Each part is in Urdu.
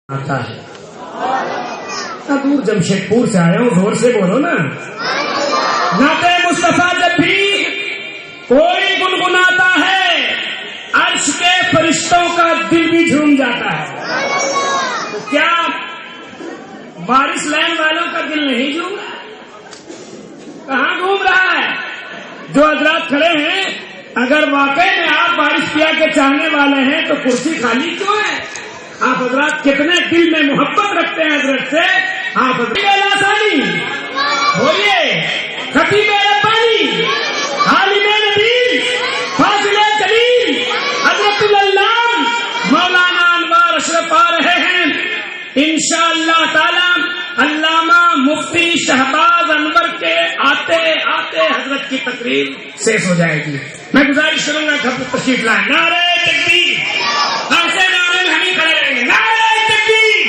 آتا ہے. دور جمشیدپور سے آیا ہوں, زور سے بولو نا. نعت مصطفیٰ جب بھی کوئی گنگناتا ہے عرش کے فرشتوں کا دل بھی جھوم جاتا ہے. تو کیا بارش لین والوں کا دل نہیں جھوم رہا؟ کہاں گھوم رہا ہے؟ جو حضرات کھڑے ہیں, اگر واقعی میں آپ بارش کیا کے چاہنے والے ہیں تو کرسی خالی کیوں ہے؟ آپ حضرات کتنے دل میں محبت رکھتے ہیں حضرت سے. آپ آسانی بولیے, خطیب ربانی, عالم نبی, فاضل جلیل حضرت اللہ مولانا انوار اشرف آ رہے ہیں انشاءاللہ تعالی. علامہ مفتی شہباز انور کے آتے آتے حضرت کی تقریر شیش ہو جائے گی. میں گزارش کروں گا گھر پر تشریف لائیں. نعرہ تکبیر, ایسے نعرے میں ہم ہی کھڑے رہیں گے. نعرہ تکبیر,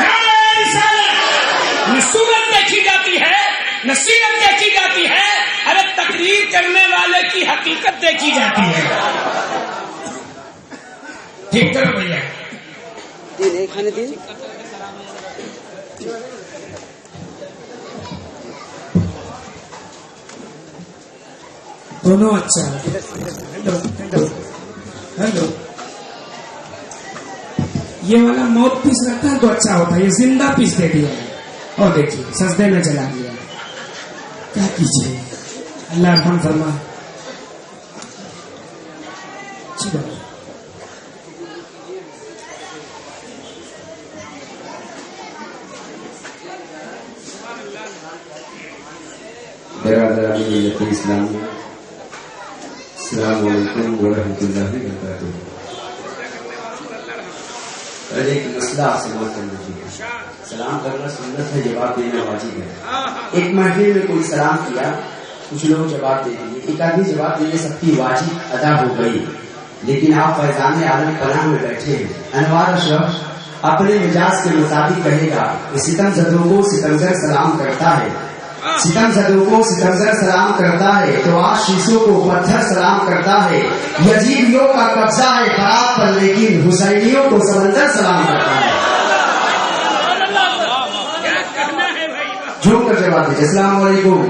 نعرہ رسالت. نہ صورت دیکھی جاتی ہے نہ سیرت دیکھی جاتی ہے, ارے تقریر کرنے والے کی حقیقت دیکھی جاتی ہے. ٹھیک کرو بھیا. کھانے دین دونوں اچھا. ہیلو, یہ والا موت پیس رہتا ہے تو اچھا ہوتا ہے, یہ زندہ پیس دے دیا ہے. اور دیکھیے سجدے میں چلا گیا. کیا کیجیے, اللہ رحم فرما. اچھی بات. اسلام, السلام علیکم ورحمۃ اللہ وبرکاتہ. ایک مسئلہ آپ سے بات کرنا چاہیے. سلام کرنا سنت ہے, جواب دینا واجب ہے. ایک محفل میں کوئی سلام کیا, کچھ لوگ جواب دے دیے. ایک آدمی جواب دینے سب کی واجب ادا ہو گئی, لیکن آپ فیضان عالم پناہ میں بیٹھے ہیں. انوار اشرف اپنے مزاج کے مطابق کہے گا کہ ستم زدوں کو ستمگر سلام کرتا ہے, ستم زدوں کو ستمگر سلام کرتا ہے, تو آج شیشوں کو پتھر سلام کرتا ہے. یزیدیوں کا قبضہ ہے فرات پر, لیکن حسینیوں کو سمندر سلام کرتا ہے. جھوم کر جواب دیجیے. السلام علیکم.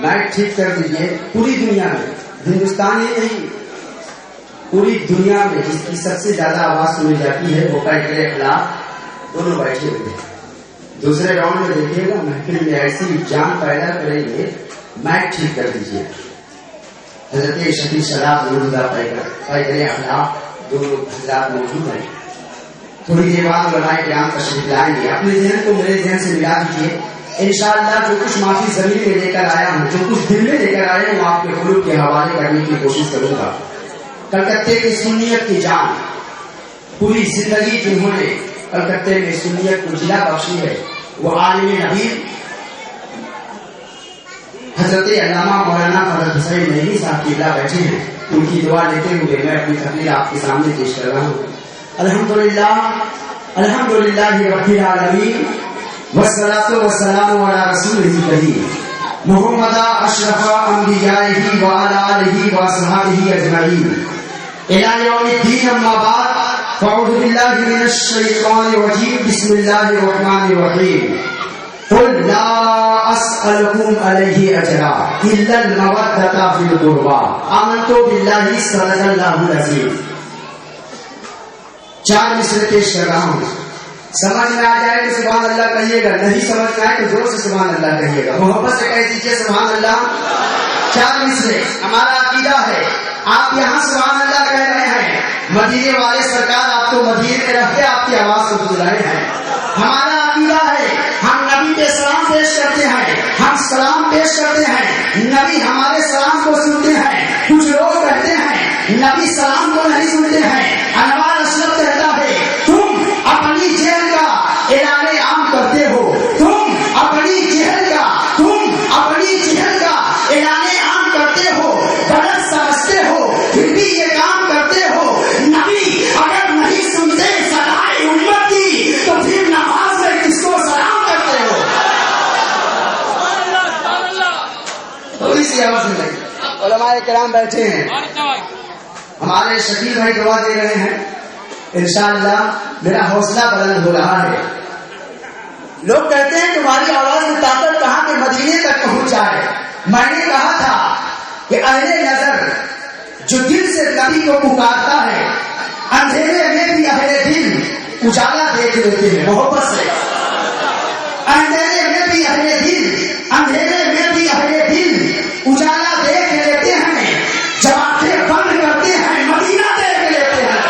مائک ٹھیک کر دیجیے. پوری دنیا میں, ہندوستان ہی نہیں, پوری دنیا میں جس کی سب سے زیادہ آواز سنی جاتی ہے وہ کے خلاف دونوں بیٹھے ہوئے ہیں. دوسرے راؤنڈ میں دیکھیے گا محفل میں ایسی جان پیدا کریں گے. مائک ٹھیک کر دیجیے. حضرت شفیع شراب پیدل اخلاق دونوں حضرات موجود ہیں. تھوڑی دیر بعد علماء کرام تشریف لائیں گے. اپنے ذہن کو میرے ذہن سے ملا دیجیے. انشاءاللہ جو کچھ معافی زمین میں لے کر آیا ہوں, جو کچھ دل میں لے کر آیا ہوں, آپ کے قلوب کے حوالے کرنے کی کوشش کروں گا. کلکتے کی سنیت کی جان, پوری زندگی جنہوں نے کلکتے میں سنیت کو جلا بخشی ہے, وہ عالم نبی حضرت علامہ مولانا فرد حسین نعیمی صاحب کی اللہ بیٹھے ہیں. ان کی دعا لیتے ہوئے میں اپنی تقریر آپ کے سامنے پیش کر رہا ہوں. الحمدللہ الحمدللہ رب العالمین والصلاۃ والسلام علی رسولہ الکریم محمد اشرف انبیائہ وعلی آلہ واصحابہ اجمعین الی یوم الدین. اما بعد, فاعوذ باللہ من الشیطان الرجیم. بسم اللہ الرحمن الرحیم. قل لا اسألکم علیہ اجرا الا المودۃ فی القربى آمنت باللہ صدق اللہ العظیم. 4 مصرع پیش کر رہا ہوں. سمجھ میں آ جائے تو سبحان اللہ کہیے گا, نہیں سمجھ میں آئے تو زور سے سبحان اللہ کہیے گا. محبت سے کہہ دیجیے سبحان اللہ. 4 مصرع ہمارا عقیدہ ہے. آپ یہاں سبحان اللہ کہہ رہے ہیں, مدینے والے سرکار آپ کو مدینے میں رہتے آپ کی آواز کو سن رہے ہیں. ہمارا عقیدہ ہے, ہم نبی پہ سلام پیش کرتے ہیں, ہم سلام پیش کرتے ہیں, نبی ہمارے سلام کو سنتے ہیں. کچھ لوگ کہتے ہیں نبی سلام کو نہیں سنتے ہیں. انوار اشرف کہتا ہے تم اپنی جہل کا اعلان عام کرتے ہو, تم اپنی جہل کا اعلان عام کرتے ہو, غلط سمجھتے ہو, پھر بھی یہ کام کرتے ہو. نبی اگر نہیں سنتے صلاح امت کی تو پھر نماز میں کس کو سلام کرتے ہو؟ تھوڑی سی آواز میں لگی. علماء کرام بیٹھے ہیں, ہمارے شکیل بھائی دعا دے رہے ہیں. انشاءاللہ میرا حوصلہ بلند ہو رہا ہے. لوگ کہتے ہیں تمہاری آواز میں طاقت کہاں کے مدینے تک پہنچ جائے. میں نے کہا تھا کہ اہل نظر جو دل سے نبی کو پکارتا ہے اندھیرے میں بھی اہل دل اجالا دیکھ لیتے ہیں محبت سے. اندھیرے میں بھی اہل دل اندھیرے میں بھی اہل دل اجالا دیکھ لیتے ہیں. جب آنکھیں بند کرتے ہیں مدینہ دیکھ لیتے ہیں.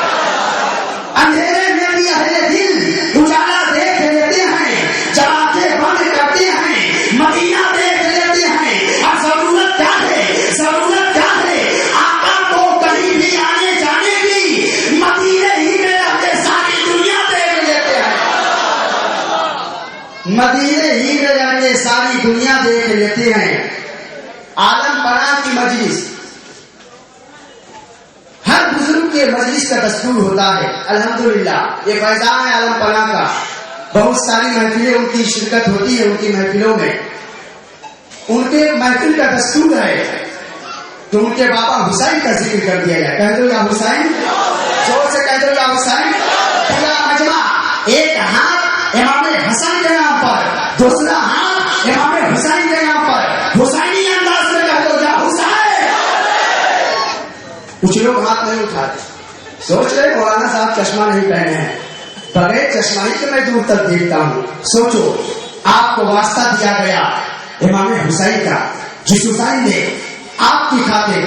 اندھیرے میں بھی اہل دل اجالا دیکھ لیتے ہیں. جب آنکھیں بند کرتے ہیں مدینہ دیکھ لیتے ہیں. اور ضرورت کیا ہے؟ ضرورت کیا ہے؟ آقا کو کہیں بھی آنے جانے کی مدینے ہی میں رہ کے ساری دنیا دیکھ لیتے ہیں. مدینے ہی میں رہ کے ساری دنیا دیکھ لیتے ہیں. عالم پناہ کی مجلس ہر بزرگ کے مجلس کا دستور ہوتا ہے. الحمدللہ یہ فیضان ہے عالم پناہ کا. بہت ساری محفلیں ان کی شرکت ہوتی ہے. ان کی محفلوں میں ان کے محفل کا دستور ہے کہ ان کے بابا حسین کا ذکر کر دیا جائے. کہہ دو یا حسین, زور سے کہہ دو یا حسین. پورا مجمع ایک ہاتھ امام حسن کے نام پر, دوسرا ہاتھ امام حسین کے نام پر حسینی انداز میں کہہ دو یا حسین. کچھ لوگ ہاتھ نہیں اٹھاتے, سوچ رہے مولانا صاحب چشمہ نہیں پہنے ہیں. بغیر چشمہ ہی تو میں دور تک دیکھتا ہوں. سوچو آپ کو واسطہ دیا گیا امام حسین کا, جس حسین نے آپ کی خاطر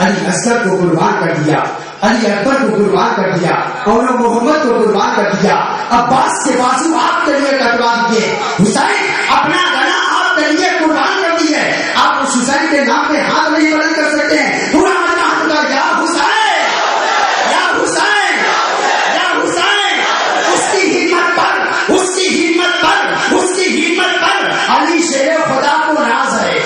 علی اصغر کو قربان کر دیا, علی اکبر کو قربان کر دیا, اور محمد کو قربان کر دیا. عباس کے بازو آپ کے لیے کٹوا دیے. حسین اپنا گلا آپ کے لیے قربان کر دی ہے. آپ اس حسین کے نام پہ ہاتھ نہیں بلند کر سکتے ہیں. پورا یا حسین, یا حسین, یا حسین. اس کی ہمت پر, اس کی ہمت پر, اس کی ہمت پر علی شیر خدا کو ناز ہے.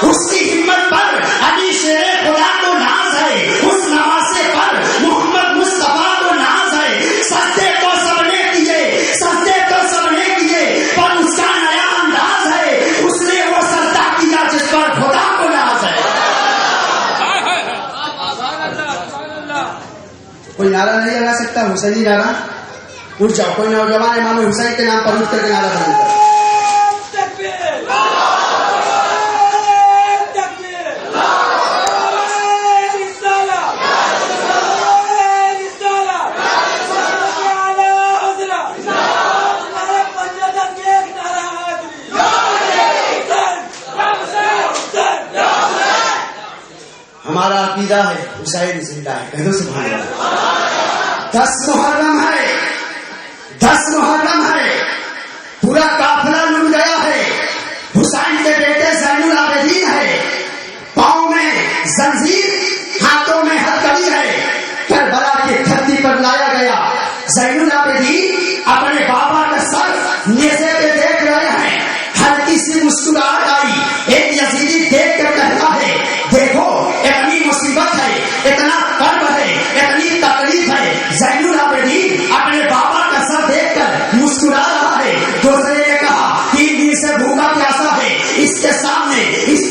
اس کی ہمت پر علی شیر خدا کو ناز ہے. اس نواسے پر محمد مصطفیٰ کو ناز ہے. سجدے تو سب نے کیے, سجدے تو سب نے کیے, پر اس کا نیا انداز ہے. اس نے وہ سجدہ کیا جس پر خدا کو ناز ہے. کوئی نعرہ نہیں لگا سکتا حسینی نعرہ؟ اٹھ جاؤ, کوئی نوجوان امام حسین کے نام پر اٹھ کر کے نعرہ بند کرو. ہمارا عقیدہ ہے حسین زندہ ہے. کہہ دو سبحان اللہ. 10 محرم ہے, 10 محرم ہے, پورا قافلہ لٹ گیا ہے. حسین کے بیٹے زین العابدین ہے, پاؤں میں زنجیر, ہاتھوں میں ہتھکڑی ہے. کربلا کی دھرتی پر لایا گیا. زین العابدین اپنے بابا کا سر نیزے پہ دیکھ رہے ہیں. ہلکی سی مسکراہٹ آئی. ایک یزیدی دیکھ کر کہتا ہے دیکھو اتنی مصیبت ہے, اتنا کرب ہے, اتنی تکلیف ہے. زین العابدین اپنے بابا کا سر دیکھ کر مسکرا رہا ہے. دوسرے نے کہا 3 دن سے بھوکا پیاسا ہے. اس کے سامنے اس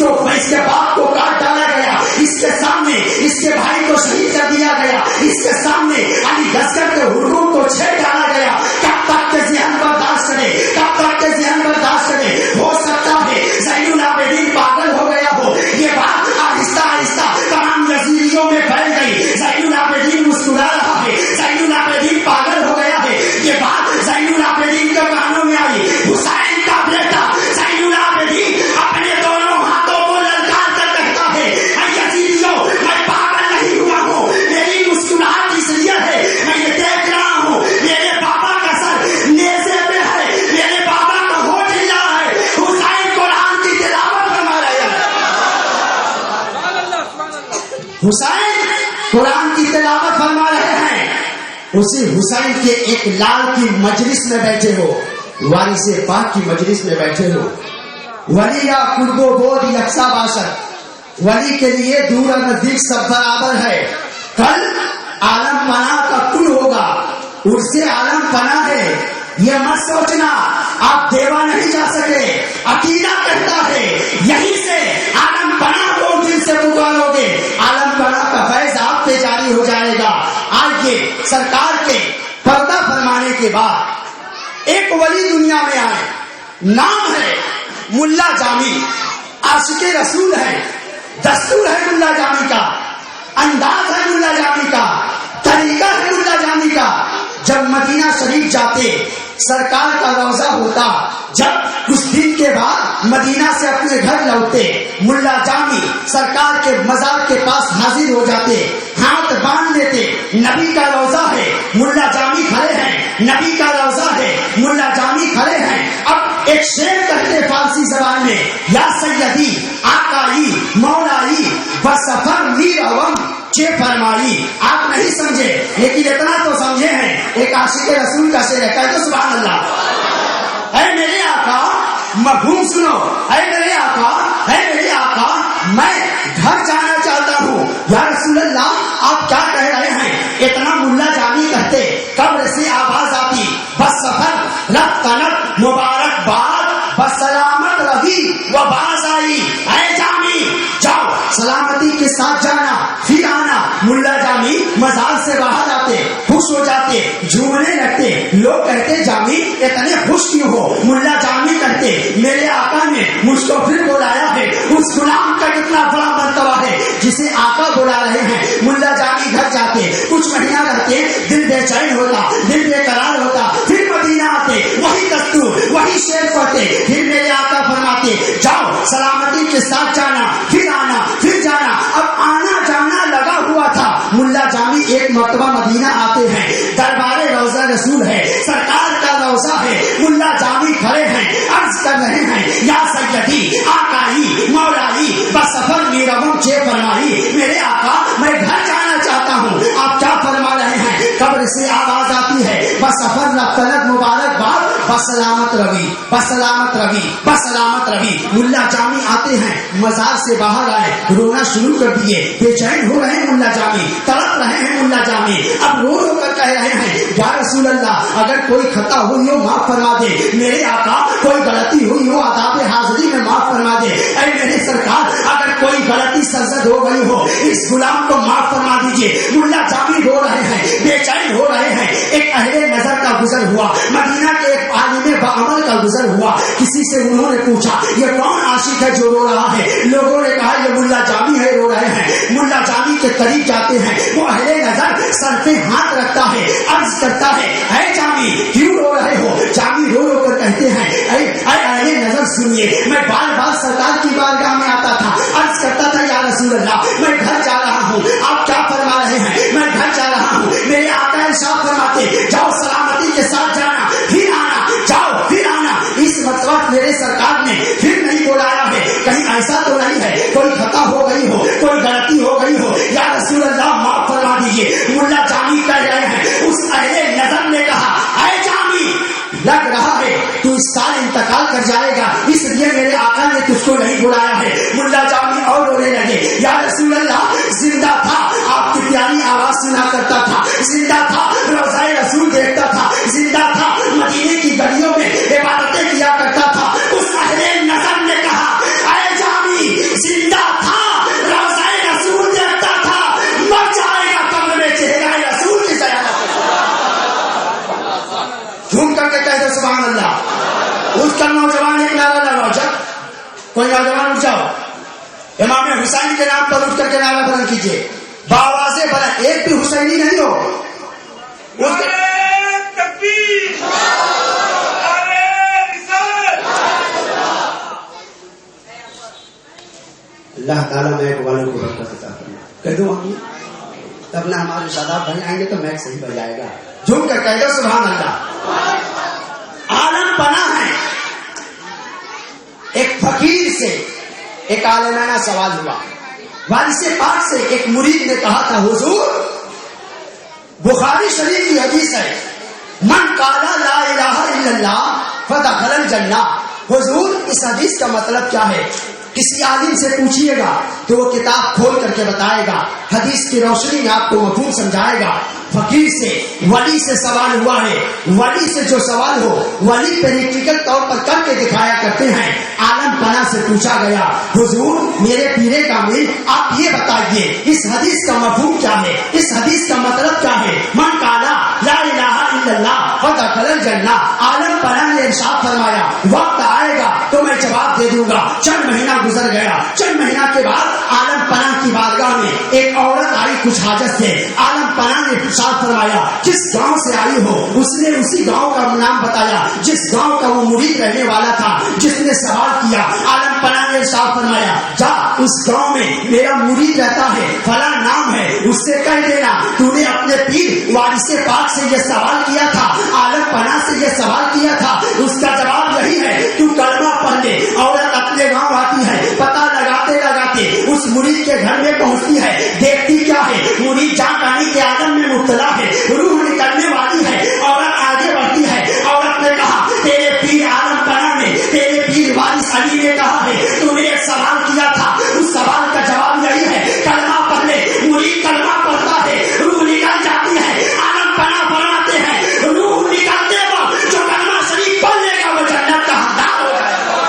کے باپ کو کاٹ ڈالا گیا. اس کے سامنے اس کے بھائی کو شہید کر دیا گیا. اس کے سامنے علی اصغر کے حرم کو چھیڑ ڈالا گیا. کب تک کے ذہن برداشت کرے, کب تک کے ذہن برداشت کرے. ہو سکتا ہے زین العابدین پاگل ہو گیا ہو. یہ بات آہستہ آہستہ تمام یزیدیوں میں پھیل گئی. زین العابدین مسکرا رہا ہے, زین العابدین پاگل ہو گیا ہے. یہ بات زین العابدین کے کانوں میں آئی. حسین کا بیٹا زین العابدین اپنے دونوں ہاتھوں کو للکار کر کہتا ہے یزیدیوں میں پاگل نہیں ہوا ہوں. میری مسکراہٹ اس لیے ہے میں یہ دیکھ رہا ہوں میرے بابا کا سر نیزے پہ ہے, میرے بابا کا ہوٹ ہلا ہے. حسین قرآن کی تلاوت فرما رہے ہیں. حسین قرآن کی تلاوت فرما رہے ہیں. اسی حسین کے ایک لال کی مجلس میں بیٹھے ہو, وارث پاک کی مجلس میں بیٹھے ہو. ولی یا قرب و بود یکساں باشد, ولی کے لیے دور اور نزدیک سب برابر ہے. کل عالم پناہ کا کل ہوگا, اس سے عالم پناہ ہے. یہ مت سوچنا آپ دیوا نہیں جا سکے. عقیدہ کہتا ہے یہیں سے عالم پناہ کو دل سے پکارو گے, عالم پناہ کا فیض آپ پہ جاری ہو جائے گا. آج یہ سرکار کے فرمانے کے بعد ایک ولی دنیا میں آئے، نام ہے ملا جامی، عاشق رسول ہے، دستور ہے ملا جامی کا، انداز ہے ملا جامی کا، طریقہ ہے ملا جامی کا. جب مدینہ شریف جاتے سرکار کا روضہ ہوتا، جب کچھ دن کے بعد مدینہ سے اپنے گھر لوٹتے ملا جامی سرکار کے مزار کے پاس حاضر ہو جاتے، ہاتھ باندھ لیتے، نبی کا روضہ ہے، ملا جامی کھڑے ہیں، نبی کا روضہ ہے، ملا جامی کھڑے ہیں. اب ایک شعر کہتے فارسی زبان میں، یا سیدی آقائی مولائی بسفر میر اوم چے فرمائی. آپ نہیں سمجھے لیکن اتنا تو سمجھے ہیں، ایک عاشق رسول کا شعر ہے، کہہ دو سبحان اللہ. اے میرے آقا مفہوم سنو، اے میرے آقا، اے میرے آقا میں گھر جانا چاہتا ہوں. یا رسول اللہ آپ کیا کہہ رہے ہیں؟ اتنا ملا جامی کہتے، قبر سے آواز آتی، بس سفر رب تنک مبارک باد بس سلامت رہی وہ باز آئی. اے جامی جاؤ سلامتی کے ساتھ جانا پھر آنا. ملا جامی مزار سے باہر آتے، خوش ہو جاتے، جھومنے لگتے. لوگ کہتے جامی اتنے خوش کیوں ہو؟ ملا جامی کہتے میرے آقا نے مجھ کو پھر بلایا ہے. اس غلام کا کتنا بڑا مرتبہ ہے جسے آقا بلا رہے ہیں. ملا جامی گھر جاتے، کچھ مہینہ رہتے، دل بے چین ہوتا، دل بے قرار ہوتا. پھر مدینہ آتے، وہی دستور، وہی شعر پڑھتے. پھر میرے آقا فرماتے جاؤ سلامتی کے ساتھ جانا پھر آنا پھر جانا. اب آنا جانا لگا ہوا تھا. ملا جامی ایک مرتبہ مدینہ آتے ہیں، دربار روضہ رسول ہے، سرکار کا روضہ ہے. ملا جامی کھڑے ہیں، عرض کر رہے ہیں یا سیدی آقائی مولائی بسفر میرم چے فرمائی. میرے آقا میں گھر جانا چاہتا ہوں. آپ کیا فرما رہے ہیں؟ قبر سے آواز آتی ہے، بسفر رفتنت مبارک باد بسلامت روی بسلامت روی بسلامت روی. ملا جامی آتے ہیں، مزار سے باہر آئے، رونا شروع کر دیے. بے چین ہو رہے ہیں ملا جامی، تڑپ رہے ہیں ملا جامی. اب رو رو کر کہہ رہے ہیں یا رسول اللہ اگر کوئی خطا ہوئی ہو معاف فرما دے. میرے آقا کوئی غلطی ہوئی ہو آداب حاضری میں معاف فرما دے. اے میرے سرکار اگر کوئی غلطی سرزد ہو گئی ہو اس غلام کو معاف فرما دیجیے. ملا جامی رو رہے ہیں، بے چین ہو رہے ہیں. ایک اہل نظر کا گزر ہوا، مدینہ کے ایک عالم بعمل کا گزر ہوا. کسی سے انہوں نے پوچھا یہ کون عاشق ہے جو رو رہا ہے؟ لوگوں نے کہا یہ ملا جامی ہے، رو رہے ہیں. ملا جامی کے قریب جاتے ہیں، وہ اہل نظر سر پہ ہاتھ رکھتا ہے، عرض کرتا ہے اے جامی کیوں رو رہے ہو؟ جامی رو رو کر کہتے ہیں اے اہل نظر سنیے، میں بار بار سرکار کی بارگاہ میں آتا تھا، عرض کرتا تھا یا رسول اللہ میں گھر جا رہا ہوں. آپ کیا فرما رہے ہیں؟ میں گھر جا رہا ہوں. میرے آقا ارشاد فرماتے جاؤ سلامتی کے ساتھ جانا پھر آنا، جاؤ پھر آنا. اس وقت میرے سرکار نے پھر نہیں بلایا ہے. کہیں ایسا تو نہیں ہے کوئی خطا ہو گئی ہو، کوئی غلطی ہو گئی ہو؟ یا رسول اللہ معاف فرما دیجیے. ملا جامی کہہ رہے ہیں. اس اہل نظر نے کہا اے جامی لگ رہا ہے تو اس سال انتقال کر جائے گا، اس لیے میرے آقا نے تجھ کو نہیں بلایا ہے. ملا جامی اور رونے لگے. یا رسول اللہ زندہ تھا آپ کی پیاری آواز سنا کرتا تھا، زندہ تھا روضہ رسول دیکھتا تھا، زندہ تھا مدینے کی گلیوں میں عبادتیں کیا کرتا تھا. اس اہل نظر نے کہا اے جامی زندہ تھا روضہ رسول دیکھتا تھا، مر جائے گا قبر میں چہرہ رسول کی زیارت. جھوم کر کے کہہ دو سبحان اللہ. اس کا نوجوان ایک نعرہ لگاؤ، جب کوئی نوجوان اٹھ جاؤ، امام حسین کے نام پر اٹھ کر کے نعرہ بلند کیجیے باوازے بلند. ایک بھی حسینی نہیں ہو اللہ تعالیٰ میں والوں کو برکت عطا فرمائے. کہہ دو تب نہ ہمارے شاداب بھائی آئیں گے تو میک صحیح بجائے گا. جھوم کر کہہ دو سبحان اللہ. عالم پناہ ہے. ایک فقیر سے ایک عالمانہ سوال ہوا. وارث پاک سے ایک مرید نے کہا تھا حضور بخاری شریف کی حدیث ہے من قال لا الہ الا اللہ فدخل الجنہ. حضور اس حدیث کا مطلب کیا ہے؟ کسی عالم سے پوچھیے گا تو وہ کتاب کھول کر کے بتائے گا، حدیث کی روشنی میں آپ کو مفہوم سمجھائے گا. فقیر سے ولی سے سوال ہوا ہے. ولی سے جو سوال ہو ولی پریکٹیکل طور پر کر کے دکھایا کرتے ہیں. عالم پناہ سے پوچھا گیا حضور میرے پیرے کامل آپ یہ بتائیے اس حدیث کا مفہوم کیا ہے، اس حدیث کا مطلب کیا ہے؟ من قال لا الہ الا اللہ فدخل الجنہ. عالم پناہ نے ارشاد فرمایا وقت آئے گا تو میں جواب دے دوں گا. چند مہینہ گزر گیا. چند مہینہ کے بعد عالم پناہ کی بارگاہ میں ایک عورت آئی کچھ حاجت سے. عالم پناہ نے ارشاد فرمایا جس گاؤں سے آئی ہو. اس نے اسی گاؤں کا نام بتایا جس گاؤں کا وہ مرید رہنے والا تھا, جس نے سوال کیا. عالم پناہ نے ارشاد فرمایا جا اس گاؤں میں میرا مرید رہتا ہے, فلاں نام ہے, اس سے کہہ دینا تو نے اپنے پیر وارث پاک سے یہ سوال کیا تھا, عالم پناہ سے یہ سوال کیا تھا, اس کا جواب یہی ہے تو کلمہ پڑھ لے. عورت اپنے گاؤں آتی ہے, پتہ لگاتے لگاتے اس مرید کے گھر میں پہنچتی ہے. دیکھتی کیا ہے, مرید جان پانی کے عالم میں مبتلا ہے, روح نکلنے والی ہے. عورت آگے بڑھتی ہے. عورت نے کہا تیرے پیر عالم پناہ نے, تیرے پیر وارث علی نے کہا ہے تو نے ایک سوال کیا تھا, اس سوال کا جواب یہی ہے کلمہ پڑھ لے. مرید کلمہ پڑھتا ہے, روح نکل جاتی ہے. عالم پناہ فرماتے ہیں روح نکلتے وقت جو کلمہ شریف پڑھ لے گا وہ جنت کا حقدار ہو جائے گا.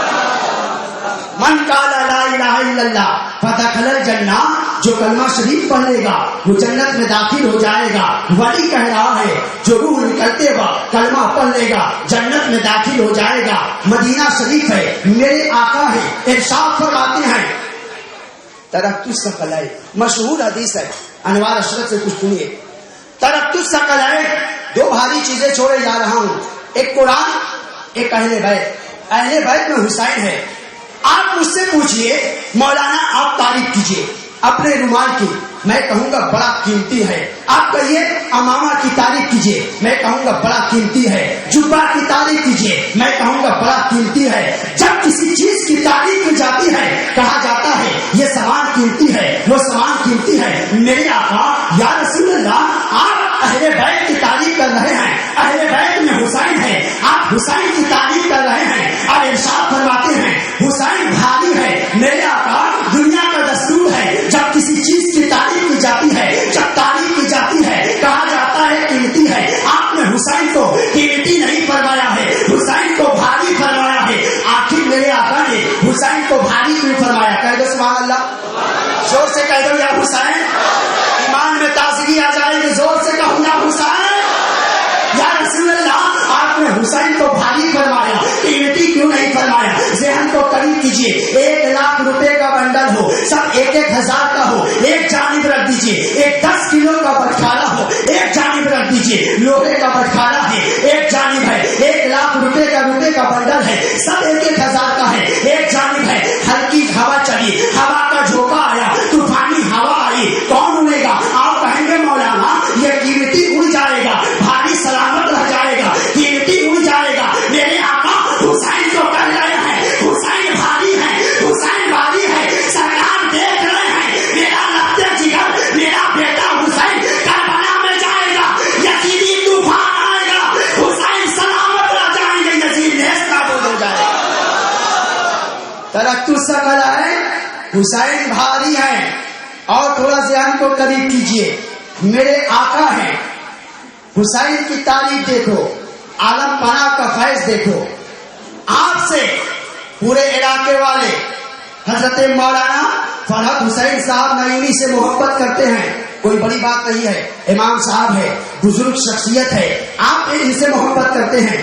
من قال لا الہ الا اللہ فدخل الجنہ, جو کلمہ شریف پڑھ لے گا وہ جنت میں داخل ہو جائے گا. ولی کہہ رہا ہے جو روح نکلتے وقت کلمہ پڑھ لے گا جنت میں داخل ہو جائے گا. مدینہ شریف ہے, میرے آقا ہے, ارشاد فرماتے ہیں ترکت الثقلین, مشہور حدیث ہے, انوار اشرف سے کچھ سنیے. ترکت الثقلین, دو بھاری چیزیں چھوڑے جا رہا ہوں, ایک قرآن, ایک اہل بیت. اہل بیت میں حسین ہے. آپ مجھ سے پوچھئے مولانا آپ تعریف کیجئے اپنے رومال کی, میں کہوں گا بڑا قیمتی ہے. آپ کہیے امامہ کی تعریف کیجئے, میں کہوں گا بڑا قیمتی ہے. جبہ کی تعریف کیجئے, میں کہوں گا بڑا قیمتی ہے. جب کسی چیز کی تعریف کی جاتی ہے کہا جاتا ہے یہ سامان قیمتی ہے, وہ سامان قیمتی ہے. میرے آقا یا رسول اللہ آپ اہل بیت کی تعریف کر رہے ہیں, اہل بیت میں حسین ہے, آپ حسین کی تعریف کر رہے ہیں اور ارشاد فرماتے ہیں حسین بھاری ہے. میرے آقا دنیا کا دستور ہے جب کسی چیز کی تعریف کی جاتی ہے, جب تعریف کی جاتی ہے کہا جاتا ہے قیمتی ہے. آپ نے حسین کو قیمتی نہیں فرمایا ہے, حسین کو بھاری فرمایا ہے. آخر میرے آقا نے حسین کو بھاری کیوں فرمایا؟ کہہ دو سبحان اللہ, زور سے کہہ دو یا حسین. ایمان میں تازگی آ جائے گی, زور سے کہوں یا حسین. یا رسول اللہ آپ نے حسین کو بھاری فرمایا, قیمتی کیوں نہیں فرمایا؟ ذہن کو قریب کیجیے, 1,00,000 روپے کا بنڈل ہو, سب 1,000 کا ہو, ایک جانب رکھ دیجیے. ایک 10 کلو کا بٹخارا ہو, ایک جانب رکھ دیجیے. لوہے کا بٹخارا ہے, ایک جانب ہے. 1,00,000 روپے کا بنڈل ہے, سب 1,000 کا ہے, ایک جانب ہے. ہلکی ہوا چلی, ہوا کا جھونکا آیا, طوفانی ہوا آئی, کون اڑے گا؟ آپ کہیں گے مولانا یہ قیمتی اڑ جائے گا, بھاری سلامت رہ جائے گا, قیمتی اڑ جائے گا. میرے آقا حسین کو کہہ رہے ہیں حسین بھاری ہے, حسین بھاری ہے. سرکار دیکھ رہے ہیں میرا لگتے جگر, میرا بیٹا حسین کربلا میں جائے گا, یزیدی طوفان آئے گا, حسین سلامت رہ جائیں گے, یزید نیست نابود ہو جائے گا. ترکت الثقلین, حسین بھاری ہیں. اور تھوڑا ذہن کو قریب کیجئے, میرے آقا ہیں. حسین کی تعریف دیکھو, عالم پناہ کا فیض دیکھو. آپ سے پورے علاقے والے حضرت مولانا فرحت حسین صاحب نعیمی سے محبت کرتے ہیں. کوئی بڑی بات نہیں ہے, امام صاحب ہے, بزرگ شخصیت ہے, آپ ان سے محبت کرتے ہیں.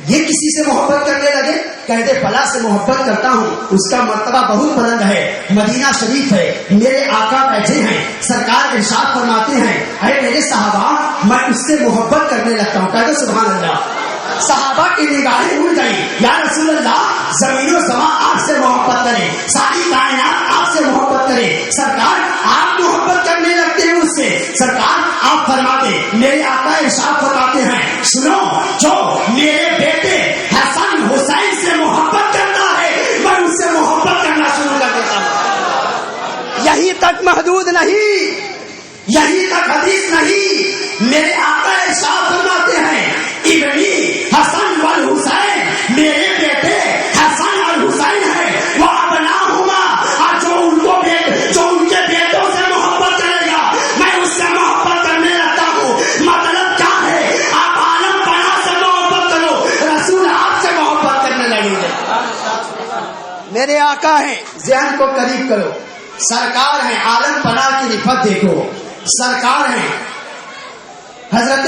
یہ کسی سے محبت کرنے لگے, کہتے فلاں سے محبت کرتا ہوں, اس کا مرتبہ بہت بلند ہے. مدینہ شریف ہے, میرے آقا بیٹھے ہیں, سرکار ارشاد فرماتے ہیں اے میرے صحابہ میں اس سے محبت کرنے لگتا ہوں. کہتے سبحان اللہ. صحابہ کی نگاہیں اڑ گئی, یا رسول اللہ زمین و زمان آپ سے محبت کریں, ساری کائنات آپ سے محبت کرے. سرکار آپ محبت کرنے لگتے ہیں اس سے. سرکار آپ فرماتے, میرے آقا ارشاد فرماتے ہیں سنو جو میرے بیٹے حسن حسین سے محبت کرتا ہے میں اس سے محبت کرنا شروع کر دیتا ہوں. یہی تک محدود نہیں, یہی تک حدیث نہیں. میرے آقا ارشاد فرماتے ہیں ابنی حسن والحسین, میرے بیٹے حسن اور حسین ہیں, وہ ابناہما, اور جو ان کے بیٹوں سے محبت کرے گا میں اس سے محبت کرنے لگتا ہوں. مطلب کیا ہے؟ آپ عالم پناہ سے محبت کرو, رسول آپ سے محبت کرنے لگیں گے. میرے آقا ہیں, ذہن کو قریب کرو. سرکار ہیں, عالم پناہ کی رفت دیکھو. سرکار ہیں حضرت